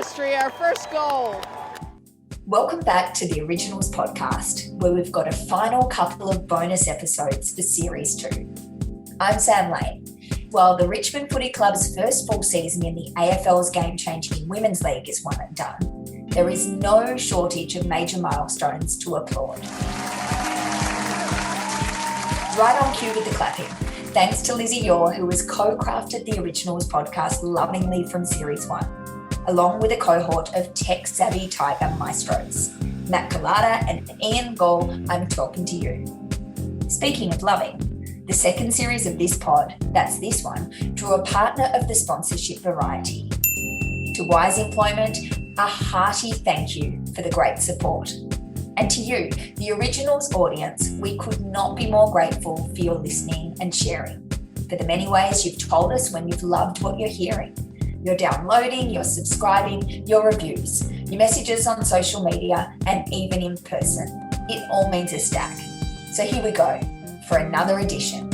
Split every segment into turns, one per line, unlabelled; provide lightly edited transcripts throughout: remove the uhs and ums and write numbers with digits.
history, our first goal.
Welcome back to the Originals podcast, where we've got a final couple of bonus episodes for Series 2. I'm Sam Lane. While the Richmond Footy Club's first full season in the AFL's game-changing Women's League is one and done, there is no shortage of major milestones to applaud. Right on cue with the clapping. Thanks to Lizzie Yor, who has co-crafted the Originals podcast lovingly from Series 1, along with a cohort of tech-savvy Tiger maestros. Matt Collada and Ian Gall, I'm talking to you. Speaking of loving, the second series of this pod, that's this one, drew a partner of the sponsorship variety. To Wise Employment, a hearty thank you for the great support. And to you, the Originals audience, we could not be more grateful for your listening and sharing, for the many ways you've told us when you've loved what you're hearing. You're downloading, you're subscribing, your reviews, your messages on social media, and even in person. It all means a stack. So here we go for another edition.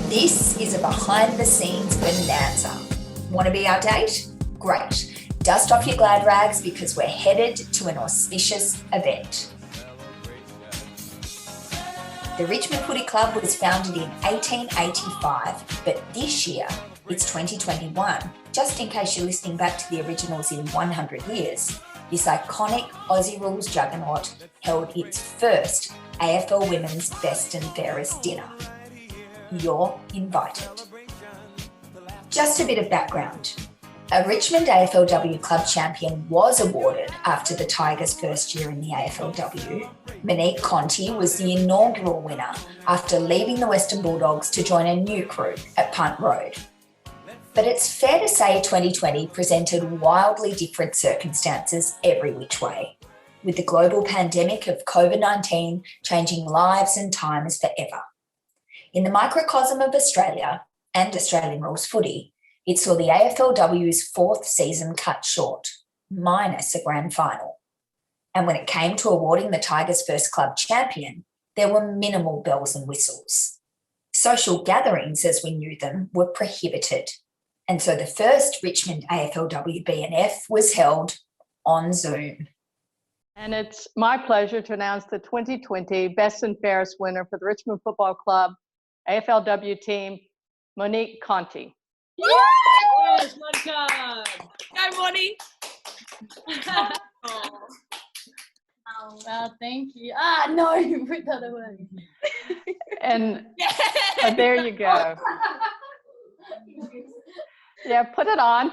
This is a behind-the-scenes bonanza. Want to be our date? Great. Dust off your glad rags because we're headed to an auspicious event. The Richmond Footy Club was founded in 1885, but this year it's 2021. Just in case you're listening back to the Originals in 100 years, this iconic Aussie rules juggernaut held its first AFL Women's Best and Fairest dinner. You're invited. Just a bit of background. A Richmond AFLW club champion was awarded after the Tigers' first year in the AFLW. Monique Conti was the inaugural winner after leaving the Western Bulldogs to join a new crew at Punt Road. But it's fair to say 2020 presented wildly different circumstances every which way, with the global pandemic of COVID-19 changing lives and times forever. In the microcosm of Australia and Australian rules footy, it saw the AFLW's fourth season cut short, minus a grand final. And when it came to awarding the Tigers' first club champion, there were minimal bells and whistles. Social gatherings, as we knew them, were prohibited. And so the first Richmond AFLW BNF was held on Zoom.
And it's my pleasure to announce the 2020 Best and Fairest winner for the Richmond Football Club AFLW team, Monique Conti.
Yes, welcome. Go, Moni.
Well, thank you. No, you put that away.
And there you go. Yeah, put it on.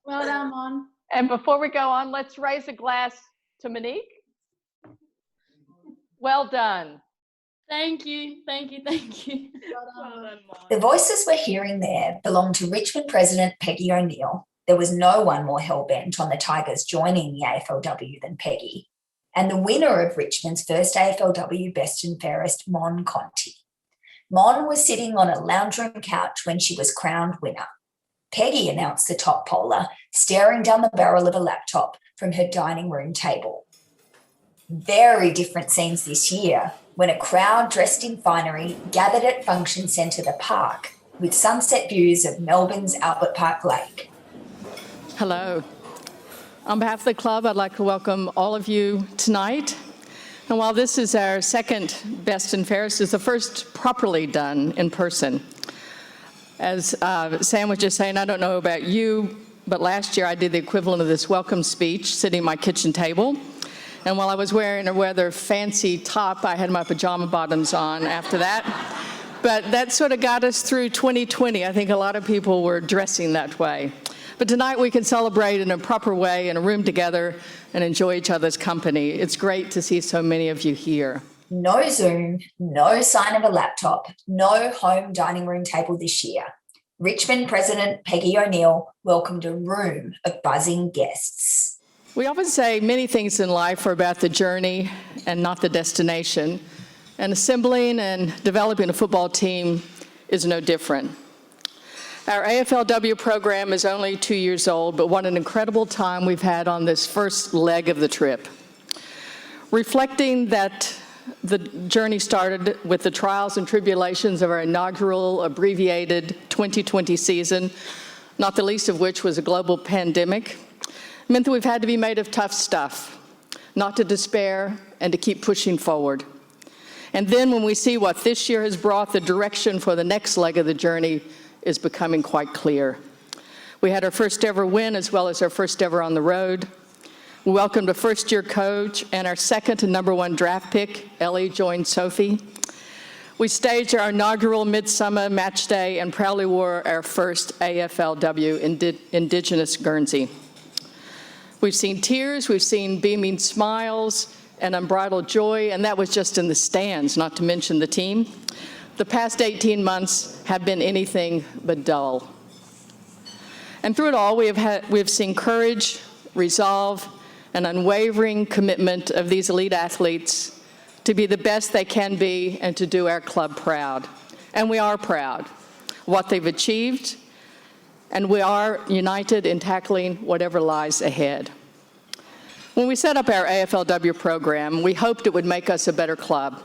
Well done, Mon.
And before we go on, let's raise a glass to Monique. Well done.
Thank you. Well done.
The voices we're hearing there belong to Richmond President Peggy O'Neill. There was no one more hell-bent on the Tigers joining the AFLW than Peggy. And the winner of Richmond's first AFLW Best and Fairest, Mon Conti. Mon was sitting on a lounge room couch when she was crowned winner. Peggy announced the top poller, staring down the barrel of a laptop from her dining room table. Very different scenes this year when a crowd dressed in finery gathered at Function Centre The Park with sunset views of Melbourne's Albert Park Lake.
Hello. On behalf of the club, I'd like to welcome all of you tonight. And while this is our second Best and Fairest, it's the first properly done in person. As Sam was just saying, I don't know about you, but last year I did the equivalent of this welcome speech sitting at my kitchen table. And while I was wearing a rather fancy top, I had my pajama bottoms on after that. But that sort of got us through 2020. I think a lot of people were dressing that way. But tonight we can celebrate in a proper way in a room together and enjoy each other's company. It's great to see so many of you here.
No Zoom, no sign of a laptop, no home dining room table this year. Richmond President Peggy O'Neill welcomed a room of buzzing guests.
We often say many things in life are about the journey and not the destination. And assembling and developing a football team is no different. Our AFLW program is only 2 years old, but what an incredible time we've had on this first leg of the trip. Reflecting that the journey started with the trials and tribulations of our inaugural abbreviated 2020 season, not the least of which was a global pandemic, meant that we've had to be made of tough stuff, not to despair and to keep pushing forward. And then when we see what this year has brought, the direction for the next leg of the journey is becoming quite clear. We had our first ever win as well as our first ever on the road. We welcomed a first-year coach and our second and number 1 draft pick. Ellie joined Sophie. We staged our inaugural Midsummer Match Day and proudly wore our first AFLW Indigenous Guernsey. We've seen tears, we've seen beaming smiles and unbridled joy, and that was just in the stands, not to mention the team. The past 18 months have been anything but dull. And through it all, we have seen courage, resolve, an unwavering commitment of these elite athletes to be the best they can be and to do our club proud. And we are proud of what they've achieved, and we are united in tackling whatever lies ahead. When we set up our AFLW program, we hoped it would make us a better club,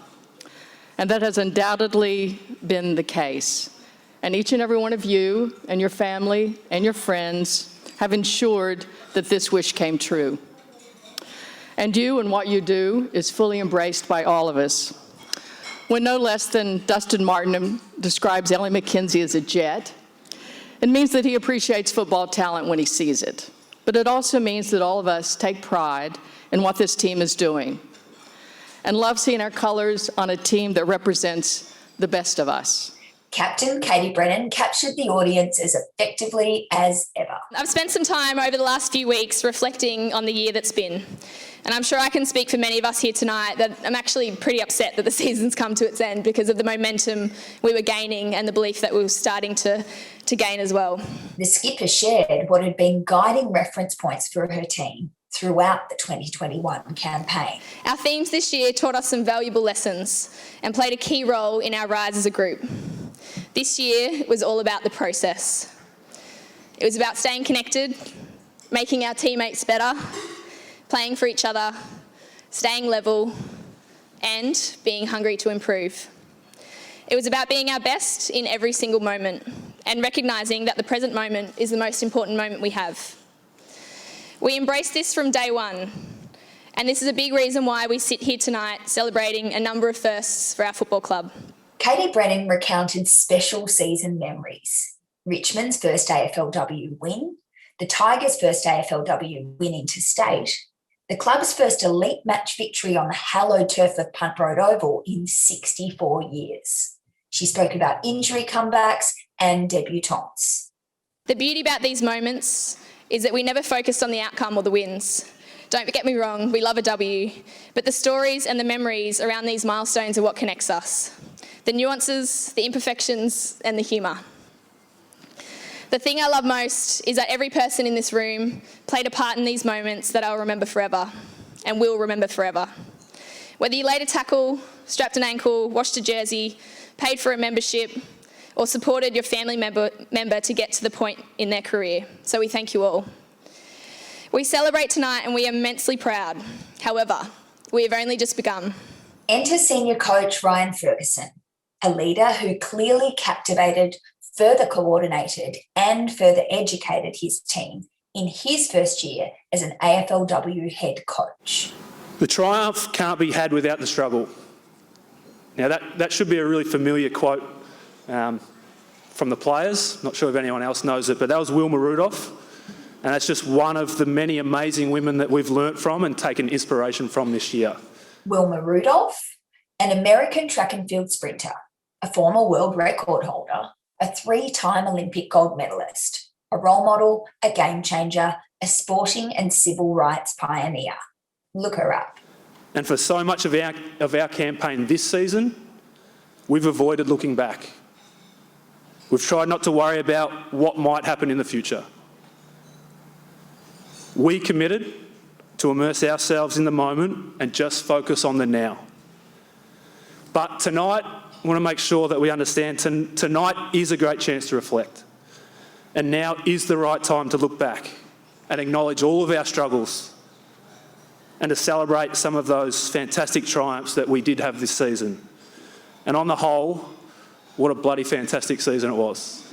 and that has undoubtedly been the case. And each and every one of you and your family and your friends have ensured that this wish came true. And you and what you do is fully embraced by all of us. When no less than Dustin Martin describes Ellie McKenzie as a jet, it means that he appreciates football talent when he sees it. But it also means that all of us take pride in what this team is doing and love seeing our colors on a team that represents the best of us.
Captain Katie Brennan captured the audience as effectively as ever.
I've spent some time over the last few weeks reflecting on the year that's been. And I'm sure I can speak for many of us here tonight that I'm actually pretty upset that the season's come to its end because of the momentum we were gaining and the belief that we were starting to gain as well.
The skipper shared what had been guiding reference points for her team throughout the 2021 campaign.
Our themes this year taught us some valuable lessons and played a key role in our rise as a group. This year was all about the process. It was about staying connected, making our teammates better, playing for each other, staying level, and being hungry to improve. It was about being our best in every single moment and recognising that the present moment is the most important moment we have. We embraced this from day one, and this is a big reason why we sit here tonight celebrating a number of firsts for our football club.
Katie Brennan recounted special season memories. Richmond's first AFLW win, the Tigers' first AFLW win interstate, the club's first elite match victory on the hallowed turf of Punt Road Oval in 64 years. She spoke about injury comebacks and debutantes.
The beauty about these moments is that we never focused on the outcome or the wins. Don't get me wrong, we love a W, but the stories and the memories around these milestones are what connects us. The nuances, the imperfections, and the humour. The thing I love most is that every person in this room played a part in these moments that I'll remember forever and will remember forever. Whether you laid a tackle, strapped an ankle, washed a jersey, paid for a membership, or supported your family member to get to the point in their career. So we thank you all. We celebrate tonight and we are immensely proud. However, we have only just begun.
Enter senior coach Ryan Ferguson, a leader who clearly captivated, further coordinated and further educated his team in his first year as an AFLW head coach.
The triumph can't be had without the struggle. Now that should be a really familiar quote from the players. Not sure if anyone else knows it, but that was Wilma Rudolph. And that's just one of the many amazing women that we've learnt from and taken inspiration from this year.
Wilma Rudolph, an American track and field sprinter, a former world record holder, a 3-time Olympic gold medalist, a role model, a game changer, a sporting and civil rights pioneer. Look her up.
And for so much of our campaign this season, we've avoided looking back. We've tried not to worry about what might happen in the future. We committed to immerse ourselves in the moment and just focus on the now. But tonight, I want to make sure that we understand tonight is a great chance to reflect. And now is the right time to look back and acknowledge all of our struggles and to celebrate some of those fantastic triumphs that we did have this season. And on the whole, what a bloody fantastic season it was.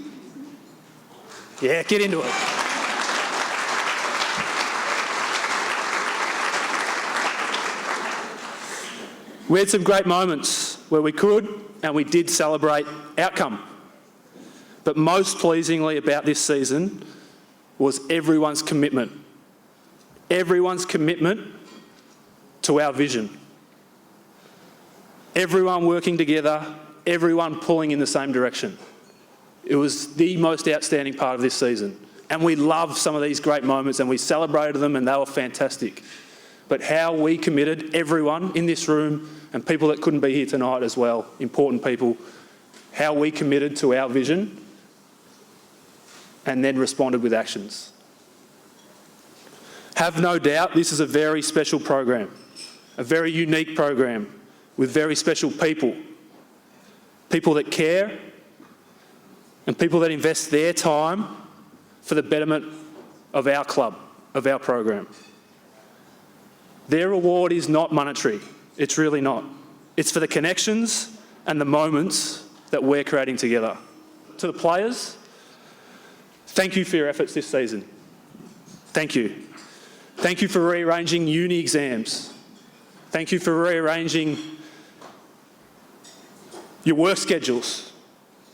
Yeah, get into it. We had some great moments where we could and we did celebrate outcome. But most pleasingly about this season was everyone's commitment. Everyone's commitment to our vision. Everyone working together, everyone pulling in the same direction. It was the most outstanding part of this season. And we loved some of these great moments and we celebrated them and they were fantastic. But how we committed, everyone in this room and people that couldn't be here tonight as well, important people, how we committed to our vision and then responded with actions. Have no doubt this is a very special program, a very unique program with very special people, people that care and people that invest their time for the betterment of our club, of our program. Their reward is not monetary. It's really not. It's for the connections and the moments that we're creating together. To the players, thank you for your efforts this season. Thank you. Thank you for rearranging uni exams. Thank you for rearranging your work schedules.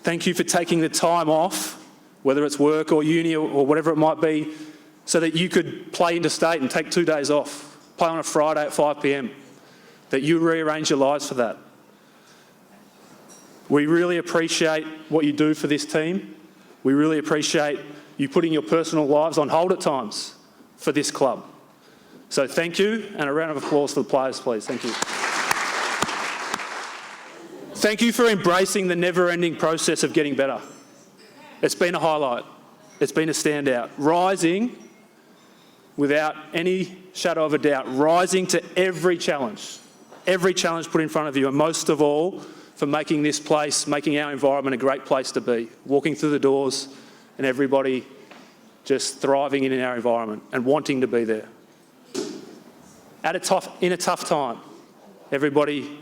Thank you for taking the time off, whether it's work or uni or whatever it might be, so that you could play interstate and take 2 days off, play on a Friday at 5 p.m, that you rearrange your lives for that. We really appreciate what you do for this team. We really appreciate you putting your personal lives on hold at times for this club. So thank you, and a round of applause for the players, please. Thank you. Thank you for embracing the never-ending process of getting better. It's been a highlight. It's been a standout. Rising, without any shadow of a doubt, rising to every challenge put in front of you, and most of all, for making this place, making our environment a great place to be. Walking through the doors and everybody just thriving in our environment and wanting to be there. In a tough time, everybody,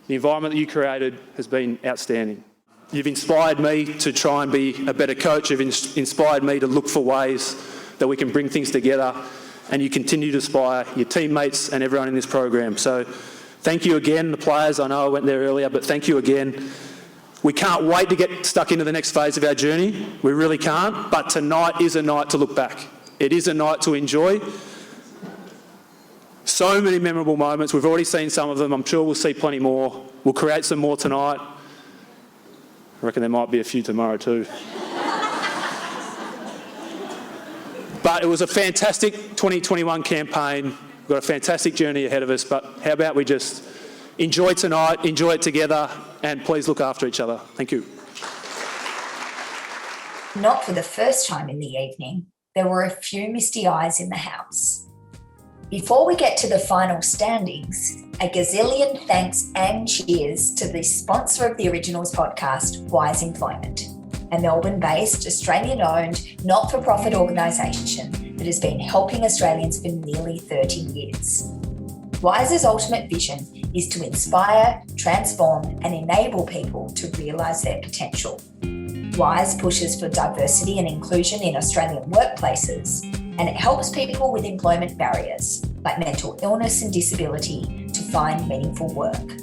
the environment that you created has been outstanding. You've inspired me to try and be a better coach. You've inspired me to look for ways that we can bring things together, and you continue to inspire your teammates and everyone in this program. So thank you again, the players. I know I went there earlier, but thank you again. We can't wait to get stuck into the next phase of our journey. We really can't, but tonight is a night to look back. It is a night to enjoy. So many memorable moments. We've already seen some of them. I'm sure we'll see plenty more. We'll create some more tonight. I reckon there might be a few tomorrow too. But it was a fantastic 2021 campaign. We've got a fantastic journey ahead of us, but how about we just enjoy tonight, enjoy it together, and please look after each other. Thank you.
Not for the first time in the evening, there were a few misty eyes in the house. Before we get to the final standings, a gazillion thanks and cheers to the sponsor of the Originals podcast, Wise Employment, a Melbourne-based, Australian-owned, not-for-profit organisation that has been helping Australians for nearly 30 years. Wise's ultimate vision is to inspire, transform and enable people to realise their potential. Wise pushes for diversity and inclusion in Australian workplaces, and it helps people with employment barriers like mental illness and disability to find meaningful work.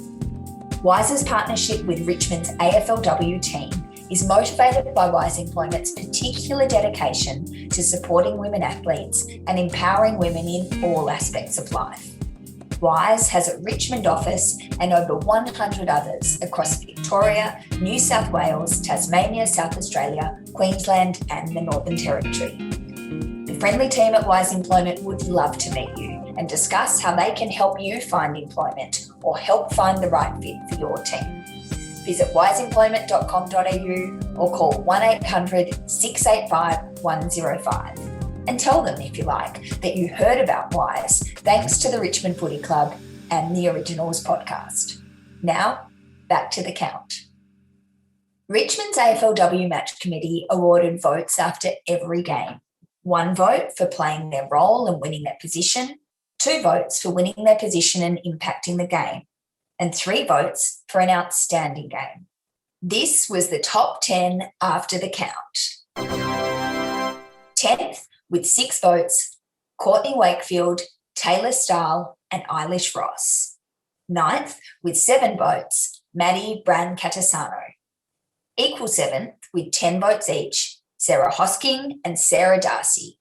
Wise's partnership with Richmond's AFLW team is motivated by Wise Employment's particular dedication to supporting women athletes and empowering women in all aspects of life. Wise has a Richmond office and over 100 others across Victoria, New South Wales, Tasmania, South Australia, Queensland and the Northern Territory. The friendly team at Wise Employment would love to meet you and discuss how they can help you find employment or help find the right fit for your team. Visit wiseemployment.com.au or call 1800 685 105 and tell them, if you like, that you heard about Wise thanks to the Richmond Footy Club and the Originals podcast. Now, back to the count. Richmond's AFLW match committee awarded votes after every game. 1 vote for playing their role and winning their position, 2 votes for winning their position and impacting the game, and 3 votes for an outstanding game. This was the top 10 after the count. 10th, with 6 votes, Courtney Wakefield, Taylor Stahl and Eilish Ross. 9th, with 7 votes, Maddie Bran-Catasano. Equal 7th, with 10 votes each, Sarah Hosking and Sarah Darcy.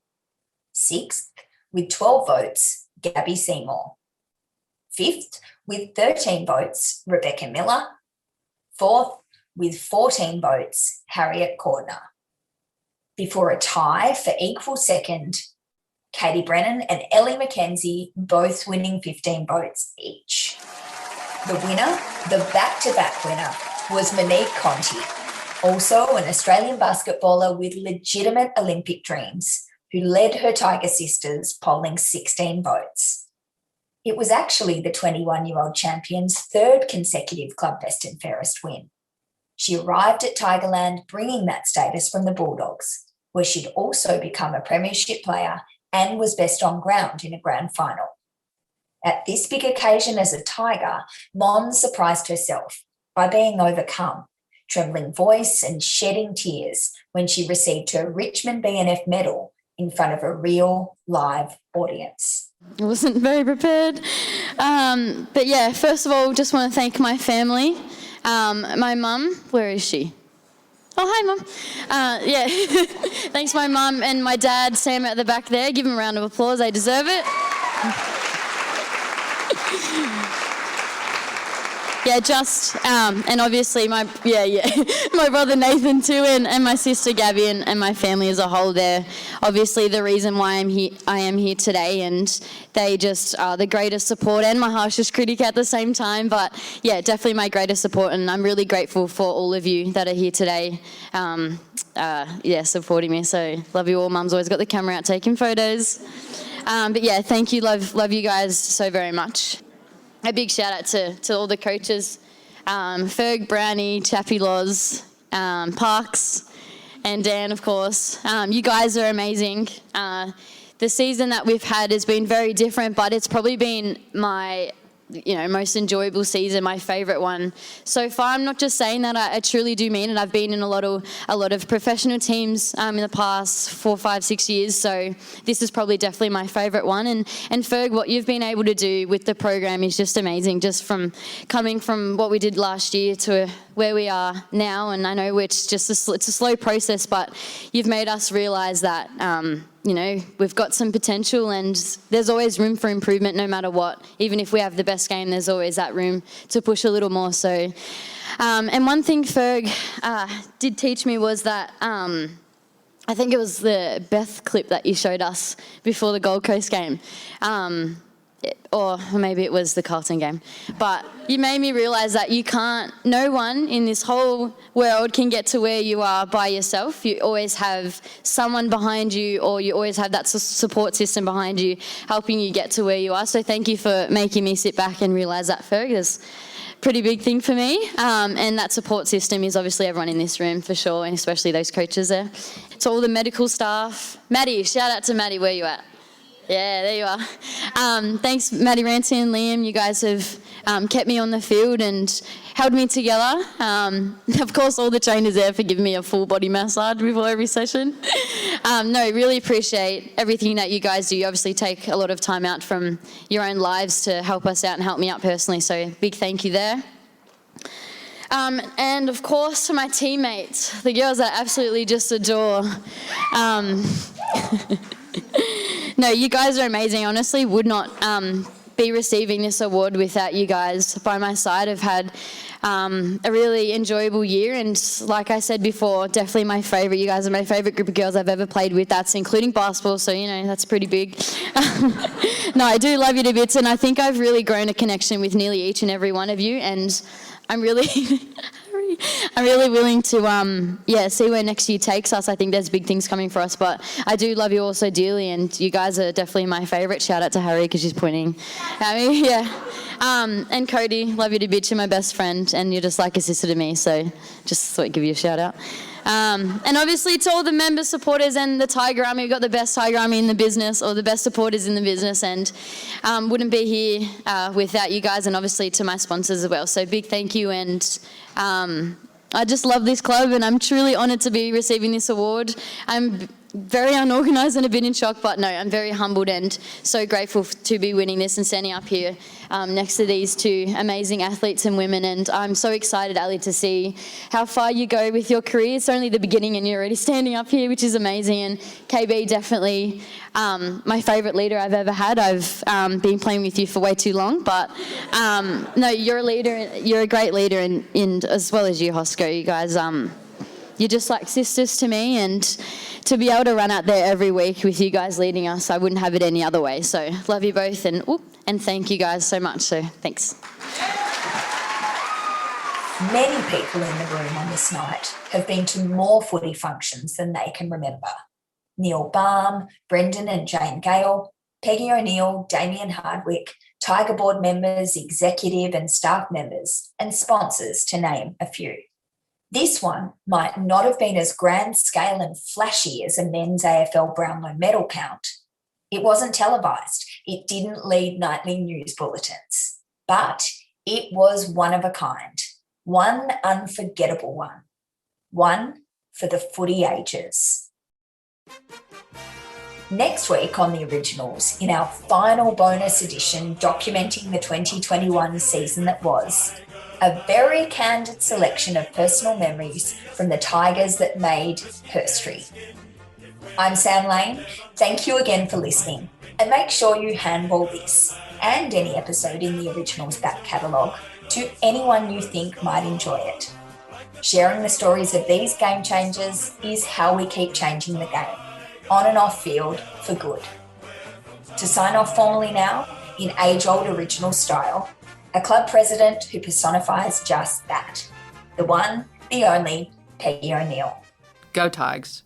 6th, with 12 votes, Gabby Seymour. 5th, with 13 votes, Rebecca Miller. 4th, with 14 votes, Harriet Cordner. Before a tie for equal second, Katie Brennan and Ellie McKenzie, both winning 15 votes each. The winner, the back-to-back winner, was Monique Conti, also an Australian basketballer with legitimate Olympic dreams, who led her Tiger sisters, polling 16 votes. It was actually the 21-year-old champion's 3rd consecutive Club Best and Fairest win. She arrived at Tigerland bringing that status from the Bulldogs, where she'd also become a premiership player and was best on ground in a grand final. At this big occasion as a Tiger, Mon surprised herself by being overcome, trembling voice and shedding tears when she received her Richmond BNF medal in front of a real live audience.
I wasn't very prepared. But yeah, first of all, just want to thank my family. My mum, where is she? Oh, hi, Mum. Yeah, thanks my mum and my dad, Sam at the back there. Give them a round of applause, they deserve it. Yeah, and obviously my brother Nathan too, and my sister Gabby and my family as a whole. They're obviously the reason why I am here today, and they just are the greatest support and my harshest critic at the same time. But yeah, definitely my greatest support, and I'm really grateful for all of you that are here today. Supporting me. So love you all. Mum's always got the camera out taking photos. But yeah, thank you. Love you guys so very much. A big shout out to all the coaches, Ferg, Brownie, Chappie Loz, Parks, and Dan, of course. You guys are amazing. The season that we've had has been very different, but it's probably been my most enjoyable season, my favourite one so far. I'm not just saying that, I truly do mean it. I've been in a lot of professional teams in the past 4, 5, 6 years, so this is probably definitely my favourite one. And Ferg, what you've been able to do with the program is just amazing, just from coming from what we did last year to where we are now. And I know it's just it's a slow process, but you've made us realise that we've got some potential, and there's always room for improvement no matter what. Even if we have the best game, there's always that room to push a little more. So, and one thing Ferg did teach me was that I think it was the Beth clip that you showed us before the Gold Coast game. Or maybe it was the Carlton game. But you made me realise that no one in this whole world can get to where you are by yourself. You always have someone behind you, or you always have that support system behind you helping you get to where you are. So thank you for making me sit back and realise that, Ferg. It's a pretty big thing for me. And that support system is obviously everyone in this room for sure, and especially those coaches there. To all the medical staff. Maddie, shout out to Maddie, where you at? Yeah, there you are. Thanks, Maddie Rancy and Liam. You guys have kept me on the field and held me together. Of course, all the trainers there for giving me a full body massage before every session. Really appreciate everything that you guys do. You obviously take a lot of time out from your own lives to help us out and help me out personally, so big thank you there. And of course, to my teammates, the girls I absolutely just adore. No, you guys are amazing. Honestly, would not be receiving this award without you guys by my side. I've had a really enjoyable year, and like I said before, definitely my favourite. You guys are my favourite group of girls I've ever played with. That's including basketball, so that's pretty big. No, I do love you to bits, and I think I've really grown a connection with nearly each and every one of you, and I'm really willing to see where next year takes us. I think there's big things coming for us, but I do love you all so dearly, and you guys are definitely my favourite. Shout out to Harry because she's pointing at me. Yeah. And Cody, love you to bitch. You're my best friend, and you're just like a sister to me, so just thought I'd give you a shout out. And obviously to all the members, supporters, and the Tiger Army. We've got the best Tiger Army in the business, or the best supporters in the business, and wouldn't be here without you guys, and obviously to my sponsors as well. So big thank you, and I just love this club, and I'm truly honoured to be receiving this award. I'm very unorganised and a bit in shock, but no, I'm very humbled and so grateful to be winning this and standing up here next to these two amazing athletes and women. And I'm so excited, Ali, to see how far you go with your career. It's only the beginning and you're already standing up here, which is amazing. And KB, definitely my favourite leader I've ever had. I've been playing with you for way too long, but no, you're a leader. You're a great leader, and as well as you, Hosco. You guys, you're just like sisters to me, and to be able to run out there every week with you guys leading us, I wouldn't have it any other way. So love you both, and thank you guys so much. So thanks.
Many people in the room on this night have been to more footy functions than they can remember. Neil Baum, Brendan and Jane Gale, Peggy O'Neill, Damien Hardwick, Tiger Board members, executive and staff members, and sponsors, to name a few. This one might not have been as grand scale and flashy as a men's AFL Brownlow medal count. It wasn't televised. It didn't lead nightly news bulletins. But it was one of a kind. One unforgettable one. One for the footy ages. Next week on The Originals, in our final bonus edition documenting the 2021 season that was, a very candid selection of personal memories from the Tigers that made history. I'm Sam Lane. Thank you again for listening, and make sure you handball this and any episode in The Originals back catalogue to anyone you think might enjoy it. Sharing the stories of these game changers is how we keep changing the game, on and off field, for good. To sign off formally now, in age-old original style, a club president who personifies just that. The one, the only, Peggy O'Neill.
Go Tigers.